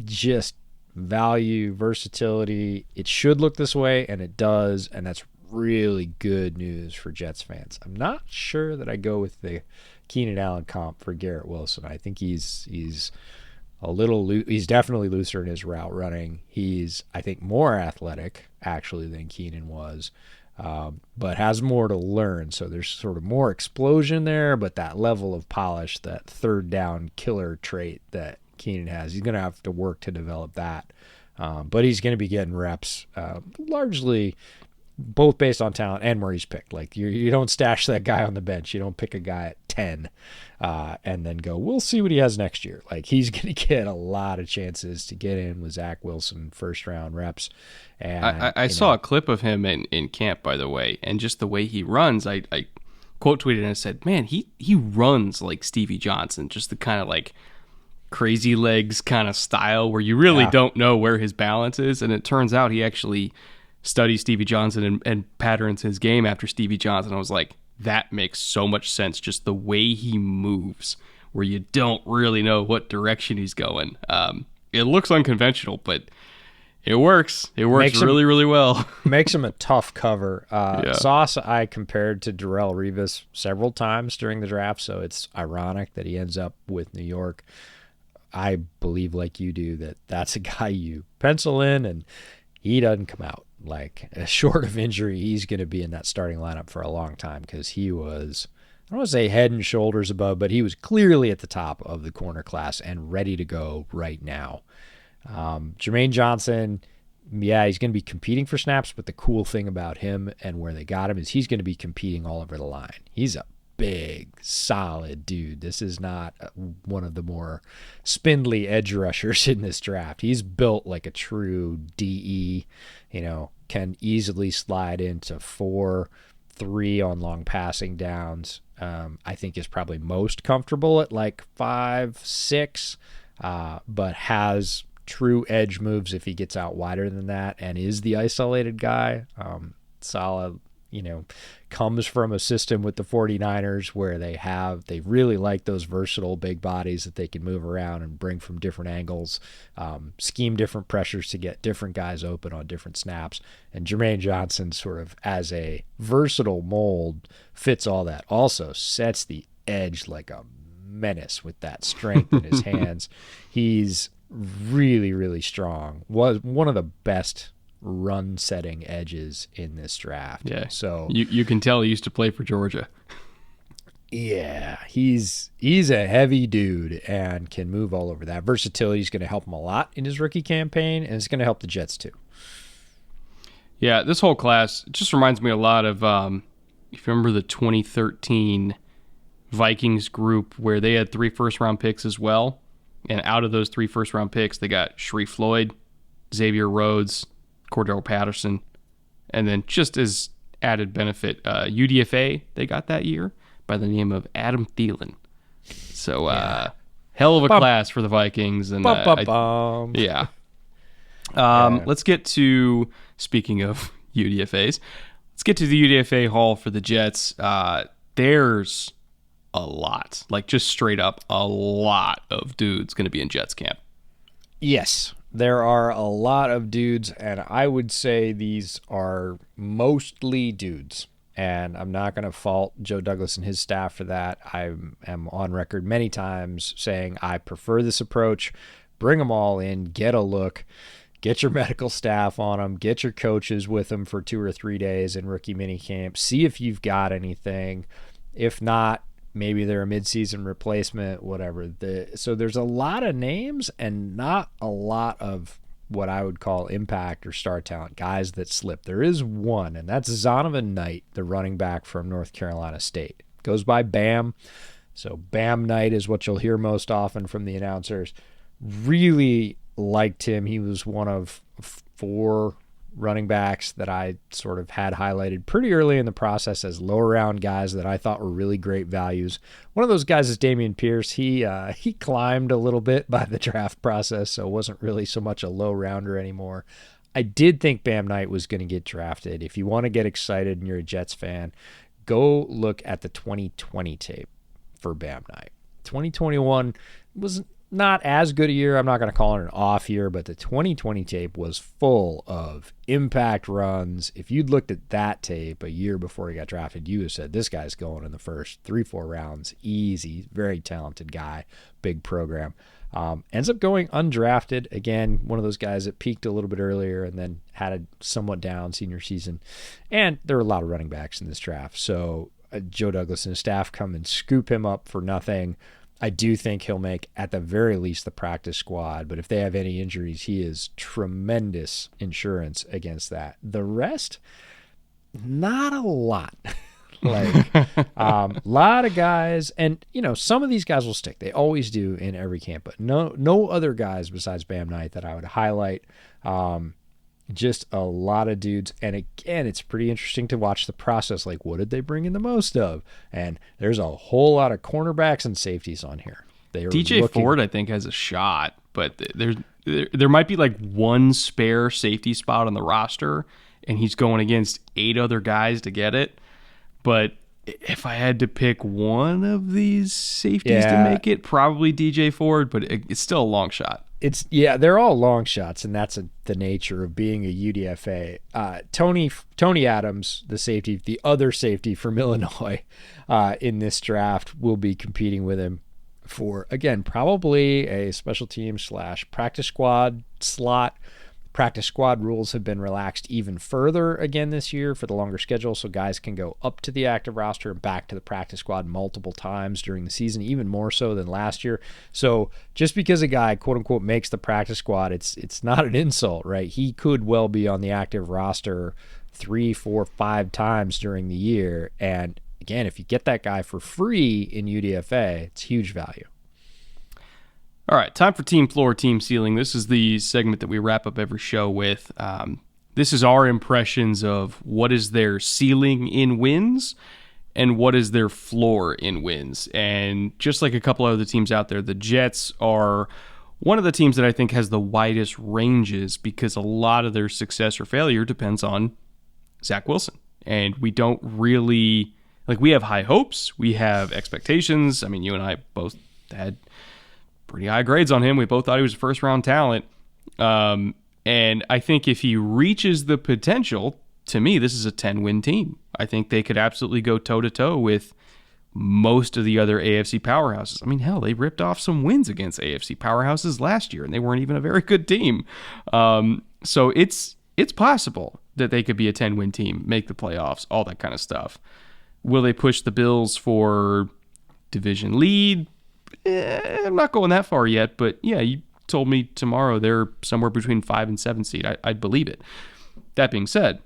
Just value, versatility. It should look this way, and it does, and that's really good news for Jets fans. I'm not sure that I go with the Keenan Allen comp for Garrett Wilson. I think he's a little he's definitely looser in his route running. He's, I think, more athletic actually than Keenan was, but has more to learn. So there's sort of more explosion there, but that level of polish, that third down killer trait that Keenan has, he's going to have to work to develop that. But he's going to be getting reps, largely both based on talent and where he's picked. Like you don't stash that guy on the bench. You don't pick a guy at 10 and then go, we'll see what he has next year. Like he's going to get a lot of chances to get in with Zach Wilson first round reps. And I saw a clip of him in camp, by the way, and just the way he runs. I quote tweeted and I said, man, he runs like Stevie Johnson, just the kind of like crazy legs kind of style where you really don't know where his balance is. And it turns out he actually studies Stevie Johnson and patterns his game after Stevie Johnson. I was like, that makes so much sense. Just the way he moves, where you don't really know what direction he's going. It looks unconventional, but it works. It works really, really well. Makes him a tough cover. Sauce I compared to Darrelle Revis several times during the draft, so it's ironic that he ends up with New York. I believe, like you do, that that's a guy you pencil in, and he doesn't come out. Like, short of injury, he's going to be in that starting lineup for a long time because he was, I don't want to say head and shoulders above, but he was clearly at the top of the corner class and ready to go right now. Jermaine Johnson, he's going to be competing for snaps, but the cool thing about him and where they got him is he's going to be competing all over the line. He's a big, solid dude. This is not one of the more spindly edge rushers in this draft. He's built like a true DE, can easily slide into 4-3 on long passing downs. I think is probably most comfortable at like 5-6, but has true edge moves if he gets out wider than that and is the isolated guy. Solid, comes from a system with the 49ers where they really like those versatile big bodies that they can move around and bring from different angles, scheme different pressures to get different guys open on different snaps. And Jermaine Johnson, sort of as a versatile mold, fits all that. Also sets the edge like a menace with that strength in his hands. He's really, really strong. Was one of the best run setting edges in this draft. Yeah. So you can tell he used to play for Georgia. Yeah, he's a heavy dude and can move all over. That versatility is going to help him a lot in his rookie campaign, and it's going to help the Jets too. Yeah, this whole class just reminds me a lot of if you remember the 2013 Vikings group where they had 3 first-round picks as well, and out of those 3 first-round picks, they got Sharif Floyd, Xavier Rhodes, Cordell Patterson, and then just as added benefit, UDFA they got that year by the name of Adam Thielen. So hell of a class for the Vikings. And let's get to, speaking of UDFAs, let's get to the UDFA Hall for the Jets. There's a lot, like just straight up a lot of dudes going to be in Jets camp. Yes. There are a lot of dudes, and I would say these are mostly dudes. And I'm not going to fault Joe Douglas and his staff for that. I am on record many times saying I prefer this approach. Bring them all in, get a look, get your medical staff on them, get your coaches with them for 2 or 3 days in rookie minicamp. See if you've got anything. If not, maybe they're a midseason replacement, whatever. So there's a lot of names and not a lot of what I would call impact or star talent, guys that slip. There is one, and that's Zonovan Knight, the running back from North Carolina State. Goes by Bam. So Bam Knight is what you'll hear most often from the announcers. Really liked him. He was one of 4 running backs that I sort of had highlighted pretty early in the process as lower round guys that I thought were really great values. One of those guys is Dameon Pierce. He climbed a little bit by the draft process, so it wasn't really so much a low rounder anymore. I did think Bam Knight was going to get drafted. If you want to get excited and you're a Jets fan, go look at the 2020 tape for Bam Knight. 2021 was not as good a year. I'm not going to call it an off year, but the 2020 tape was full of impact runs. If you'd looked at that tape a year before he got drafted, you would have said, this guy's going in the first 3-4 rounds. Easy. Very talented guy. Big program. Ends up going undrafted. Again, one of those guys that peaked a little bit earlier and then had a somewhat down senior season. And there were a lot of running backs in this draft. So Joe Douglas and his staff come and scoop him up for nothing. I do think he'll make, at the very least, the practice squad. But if they have any injuries, he is tremendous insurance against that. The rest, not a lot. Like a lot of guys, and some of these guys will stick. They always do in every camp. But no other guys besides Bam Knight that I would highlight. Just a lot of dudes. And again, it's pretty interesting to watch the process. Like, what did they bring in the most of? And there's a whole lot of cornerbacks and safeties on here. DJ Ford, I think, has a shot, but there might be like one spare safety spot on the roster, and he's going against 8 other guys to get it. But if I had to pick one of these safeties to make it, probably DJ Ford, but it's still a long shot. They're all long shots, and that's the nature of being a UDFA. Tony Adams, the safety, the other safety from Illinois in this draft, will be competing with him for, again, probably a special team / practice squad slot. Practice squad rules have been relaxed even further again this year for the longer schedule, so guys can go up to the active roster and back to the practice squad multiple times during the season, even more so than last year. So just because a guy, quote unquote, makes the practice squad, it's not an insult, right? He could well be on the active roster 3, 4, 5 times during the year. And again, if you get that guy for free in UDFA, it's huge value. All right, time for Team Floor, Team Ceiling. This is the segment that we wrap up every show with. This is our impressions of what is their ceiling in wins and what is their floor in wins. And just like a couple other teams out there, the Jets are one of the teams that I think has the widest ranges because a lot of their success or failure depends on Zach Wilson. And we don't really, we have high hopes, we have expectations. I mean, you and I both had pretty high grades on him. We both thought he was a first-round talent. And I think if he reaches the potential, to me, this is a 10-win team. I think they could absolutely go toe-to-toe with most of the other AFC powerhouses. I mean, hell, they ripped off some wins against AFC powerhouses last year, and they weren't even a very good team. So it's possible that they could be a 10-win team, make the playoffs, all that kind of stuff. Will they push the Bills for division lead? I'm not going that far yet, but yeah, you told me tomorrow they're somewhere between 5 and 7 seed. I'd believe it. That being said,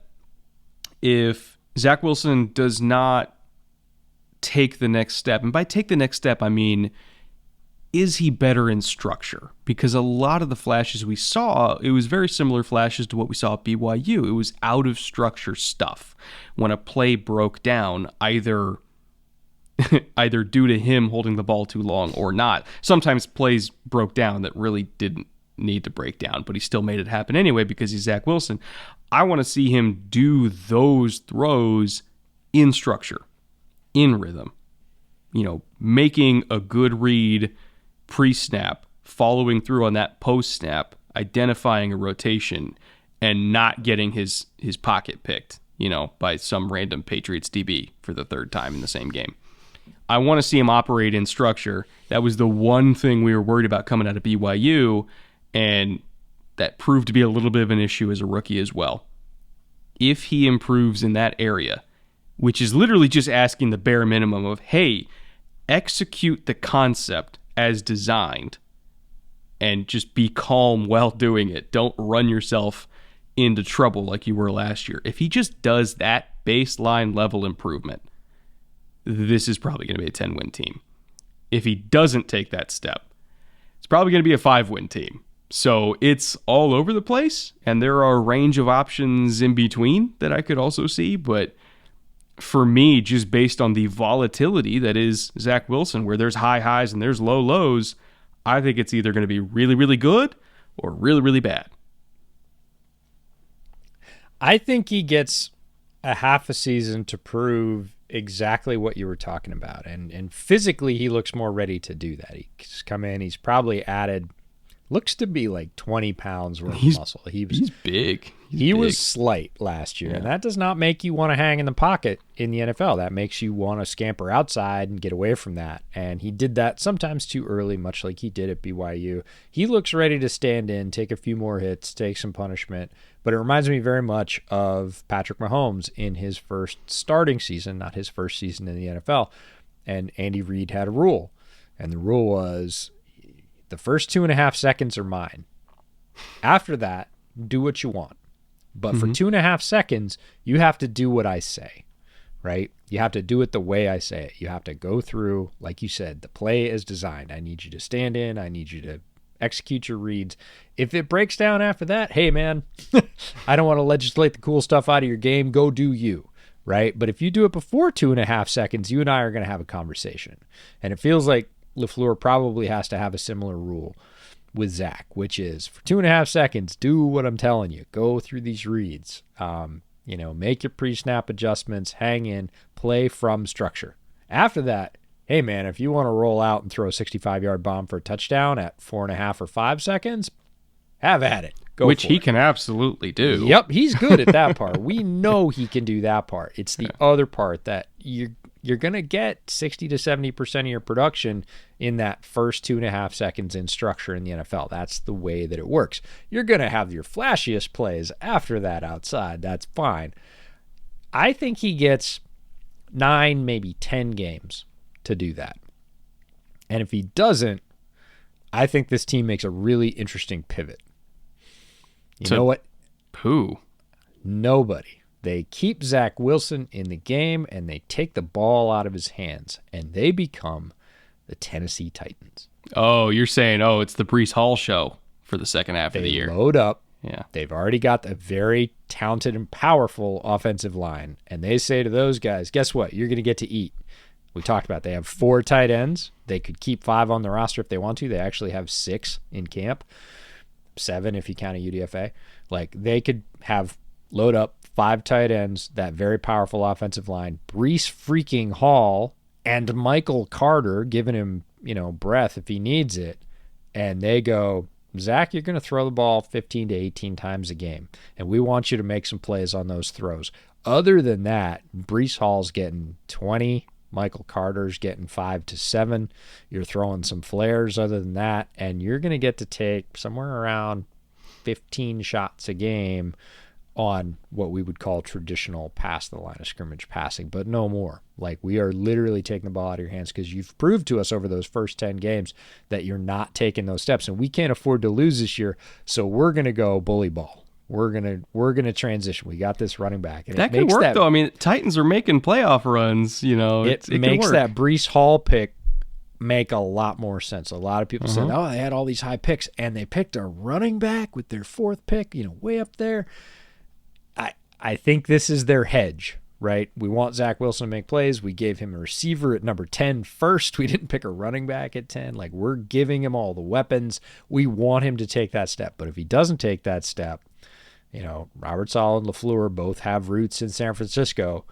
if Zach Wilson does not take the next step, and by take the next step, I mean, is he better in structure? Because a lot of the flashes we saw, it was very similar flashes to what we saw at BYU. It was out of structure stuff. When a play broke down, either due to him holding the ball too long or not. Sometimes plays broke down that really didn't need to break down, but he still made it happen anyway because he's Zach Wilson. I want to see him do those throws in structure, in rhythm, making a good read pre-snap, following through on that post-snap, identifying a rotation, and not getting his pocket picked, by some random Patriots DB for the 3rd time in the same game. I want to see him operate in structure. That was the one thing we were worried about coming out of BYU, and that proved to be a little bit of an issue as a rookie as well. If he improves in that area, which is literally just asking the bare minimum of, hey, execute the concept as designed and just be calm while doing it. Don't run yourself into trouble like you were last year. If he just does that baseline level improvement, this is probably going to be a 10-win team. If he doesn't take that step, it's probably going to be a 5-win team. So it's all over the place, and there are a range of options in between that I could also see. But for me, just based on the volatility that is Zach Wilson, where there's high highs and there's low lows, I think it's either going to be really, really good or really, really bad. I think he gets a half a season to prove exactly what you were talking about. And physically, he looks more ready to do that. He's come in, he's probably added, looks to be like 20 pounds worth of muscle. He's big. He was slight last year, and that does not make you want to hang in the pocket in the NFL. That makes you want to scamper outside and get away from that. And he did that sometimes too early, much like he did at BYU. He looks ready to stand in, take a few more hits, take some punishment. But it reminds me very much of Patrick Mahomes in his first starting season, not his first season in the NFL. And Andy Reid had a rule, and the rule was the first 2.5 seconds are mine. After that, do what you want. But for 2.5 seconds, you have to do what I say, right? You have to do it the way I say it. You have to go through, like you said, the play is designed. I need you to stand in. I need you to execute your reads. If it breaks down after that, hey, man, I don't want to legislate the cool stuff out of your game. Go do you, right? But if you do it before 2.5 seconds, you and I are going to have a conversation. And it feels like LaFleur probably has to have a similar rule with Zach, which is for 2.5 seconds, do what I'm telling you. Go through these reads. Make your pre-snap adjustments, hang in, play from structure. After that, hey, man, if you want to roll out and throw a 65-yard bomb for a touchdown at 4.5 or 5 seconds, have at it. Go Which for he it. can absolutely do. Yep, he's good at that part. We know he can do that part. It's the other part that you're going to get 60 to 70% of your production in that first 2.5 seconds in structure in the NFL. That's the way that it works. You're going to have your flashiest plays after that outside. That's fine. I think he gets 9, maybe 10 games to do that. And if he doesn't, I think this team makes a really interesting pivot. You know what? Who? Nobody. They keep Zach Wilson in the game, and they take the ball out of his hands, and they become the Tennessee Titans. Oh, you're saying, it's the Breece Hall show for the second half of the year. They load up. Yeah. They've already got a very talented and powerful offensive line, and they say to those guys, guess what? You're going to get to eat. We talked about they have 4 tight ends. They could keep 5 on the roster if they want to. They actually have 6 in camp, 7 if you count a UDFA. Like, they could have load up 5 tight ends, that very powerful offensive line, Breece freaking Hall and Michael Carter giving him, breath if he needs it. And they go, Zach, you're going to throw the ball 15 to 18 times a game, and we want you to make some plays on those throws. Other than that, Breece Hall's getting 20, Michael Carter's getting 5 to 7. You're throwing some flares other than that, and you're going to get to take somewhere around 15 shots a game on what we would call traditional past the line of scrimmage passing, but no more. Like, we are literally taking the ball out of your hands because you've proved to us over those first 10 games that you're not taking those steps, and we can't afford to lose this year, so we're going to go bully ball. We're gonna transition. We got this running back. And that could work, though. I mean, Titans are making playoff runs, It makes that Breece Hall pick make a lot more sense. A lot of people said, they had all these high picks, and they picked a running back with their 4th pick, way up there. I think this is their hedge, right? We want Zach Wilson to make plays. We gave him a receiver at number 10 first. We didn't pick a running back at 10. Like, we're giving him all the weapons. We want him to take that step. But if he doesn't take that step, Robert Saleh and LaFleur both have roots in San Francisco.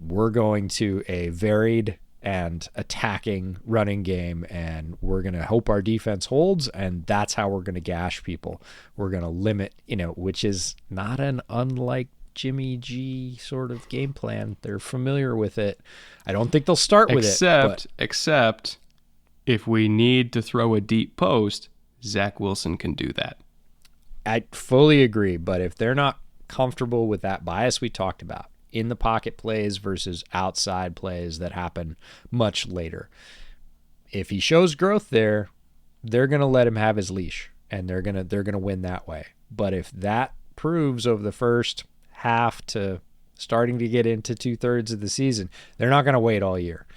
We're going to a varied and attacking running game, and we're going to hope our defense holds, and that's how we're going to gash people. We're going to limit, which is not an unlike Jimmy G sort of game plan. They're familiar with it. I don't think they'll start with it. Except if we need to throw a deep post, Zach Wilson can do that. I fully agree, but if they're not comfortable with that bias we talked about, in the pocket plays versus outside plays that happen much later, if he shows growth there, they're going to let him have his leash, and they're going to win that way. But if that proves over the first half to starting to get into 2/3 of the season, they're not going to wait all year.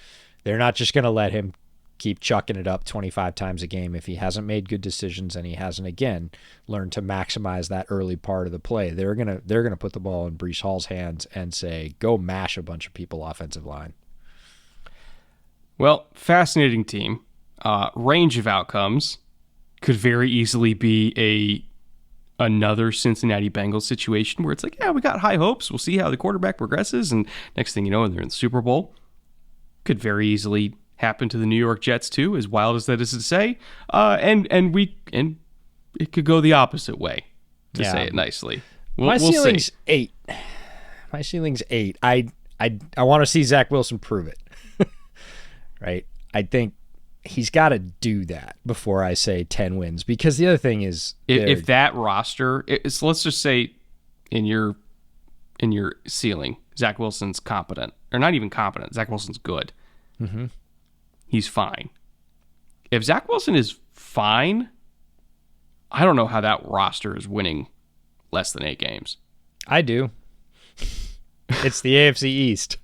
They're not just going to let him keep chucking it up 25 times a game if he hasn't made good decisions and he hasn't, again, learned to maximize that early part of the play. They're gonna put the ball in Breece Hall's hands and say, go mash a bunch of people offensive line. Well, fascinating team. Range of outcomes could very easily be another Cincinnati Bengals situation where it's like, yeah, we got high hopes. We'll see how the quarterback progresses, and next thing you know, they're in the Super Bowl. Could very easily happen to the New York Jets too, as wild as that is to say. And it could go the opposite way, to say it nicely. My ceiling's 8. My ceiling's 8. I want to see Zach Wilson prove it. Right? I think he's got to do that before I say 10 wins, because the other thing is, if that roster is, let's just say in your ceiling, Zach Wilson's competent, or not even competent. Zach Wilson's good. Mm-hmm. He's fine. If Zach Wilson is fine, I don't know how that roster is winning less than 8 games. I do. It's the AFC East,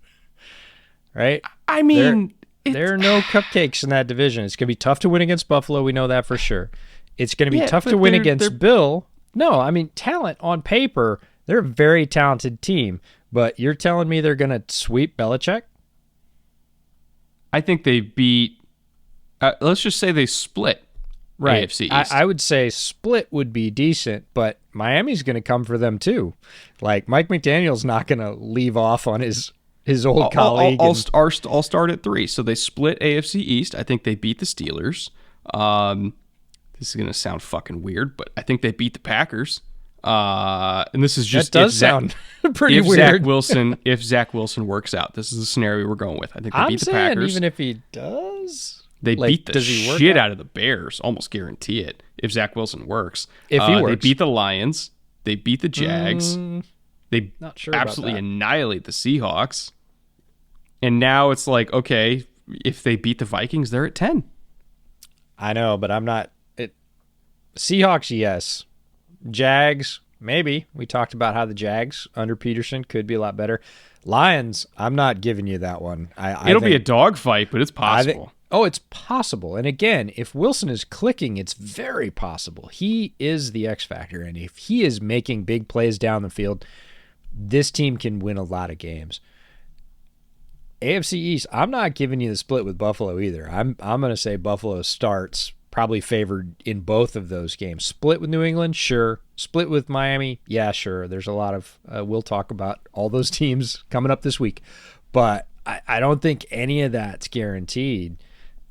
right? I mean, there are no cupcakes in that division. It's going to be tough to win against Buffalo. We know that for sure. It's going to be tough to win against Bill. No, I mean, talent on paper, they're a very talented team. But you're telling me they're going to sweep Belichick? I think they beat, let's just say they split AFC East. I would say split would be decent, but Miami's going to come for them too. Like, Mike McDaniel's not going to leave off on his old colleague. I'll start at 3. So they split AFC East. I think they beat the Steelers. This is going to sound fucking weird, but I think they beat the Packers. And this is just, that does sound pretty weird. If Zach Wilson works out, this is the scenario we're going with. I think they beat the Packers. Even if he does, they beat the shit out of the Bears. Almost guarantee it. If Zach Wilson works, if he works, they beat the Lions. They beat the Jags. They not sure absolutely annihilate the Seahawks. And now it's like, okay, if they beat the Vikings, they're at 10. I know, but I'm not. Seahawks, yes. Jags, maybe. We talked about how the Jags under Peterson could be a lot better. Lions, I'm not giving you that one. It'll be a dogfight, but it's possible. It's possible. And again, if Wilson is clicking, it's very possible. He is the X factor, and if he is making big plays down the field, this team can win a lot of games. AFC East, I'm not giving you the split with Buffalo either. I'm going to say Buffalo starts probably favored in both of those games. Split with New England, sure. Split with Miami, yeah, sure. There's a lot of, we'll talk about all those teams coming up this week. But I don't think any of that's guaranteed.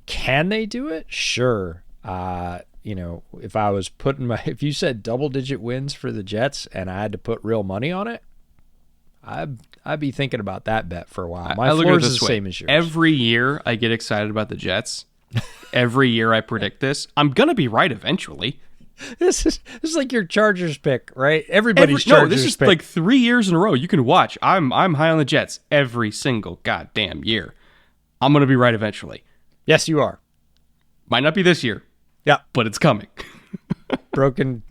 Can they do it? Sure. If I was if you said double-digit wins for the Jets and I had to put real money on it, I'd be thinking about that bet for a while. My floor is the same as yours. Every year I get excited about the Jets. Every year I predict this. I'm going to be right eventually. This is like your Chargers pick, right? Everybody's Chargers pick. No, this is pick. like 3 years in a row. You can watch. I'm high on the Jets every single goddamn year. I'm going to be right eventually. Yes, you are. Might not be this year. Yeah. But it's coming. Broken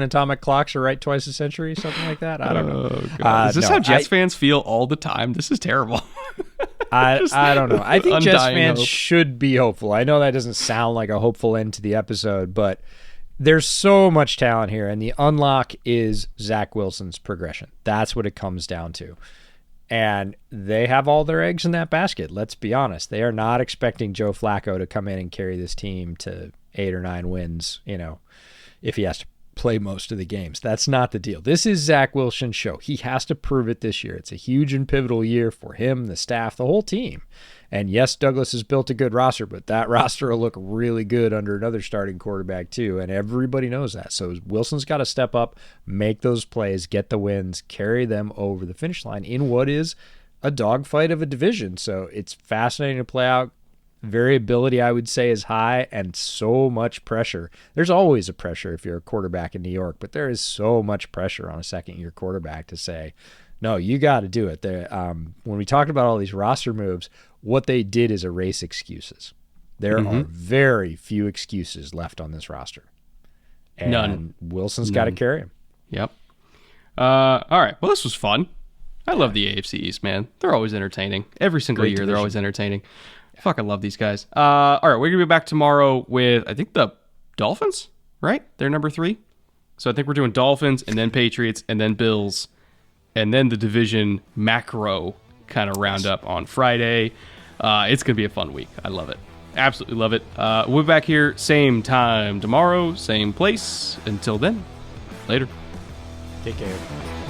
atomic clocks are right twice a century, something like that. I don't know. Is this how Jets fans feel all the time? This is terrible. I don't know. I think Jets fans should be hopeful. I know that doesn't sound like a hopeful end to the episode, but there's so much talent here, and the unlock is Zach Wilson's progression. That's what it comes down to. And they have all their eggs in that basket. Let's be honest. They are not expecting Joe Flacco to come in and carry this team to 8 or 9 wins, if he has to play most of the games. That's not the deal. This is Zach Wilson's show. He has to prove it this year. It's a huge and pivotal year for him, the staff, the whole team. And yes, Douglas has built a good roster, but that roster will look really good under another starting quarterback too, and everybody knows that. So Wilson's got to step up, make those plays, get the wins, carry them over the finish line in what is a dogfight of a division. So it's fascinating to play out. Variability, I would say, is high, and so much pressure. There's always a pressure if you're a quarterback in New York, but there is so much pressure on a second-year quarterback to say, no, you got to do it. When we talked about all these roster moves, what they did is erase excuses. There are very few excuses left on this roster. And None. Wilson's got to carry him. Yep. All right. Well, this was fun. I love the AFC East, man. They're always entertaining. Every single year, they're always entertaining. Fucking love these guys. All right, we're going to be back tomorrow with, I think, the Dolphins, right? They're number 3. So I think we're doing Dolphins and then Patriots and then Bills and then the division macro kind of roundup on Friday. It's going to be a fun week. I love it. Absolutely love it. We'll be back here same time tomorrow, same place. Until then, later. Take care.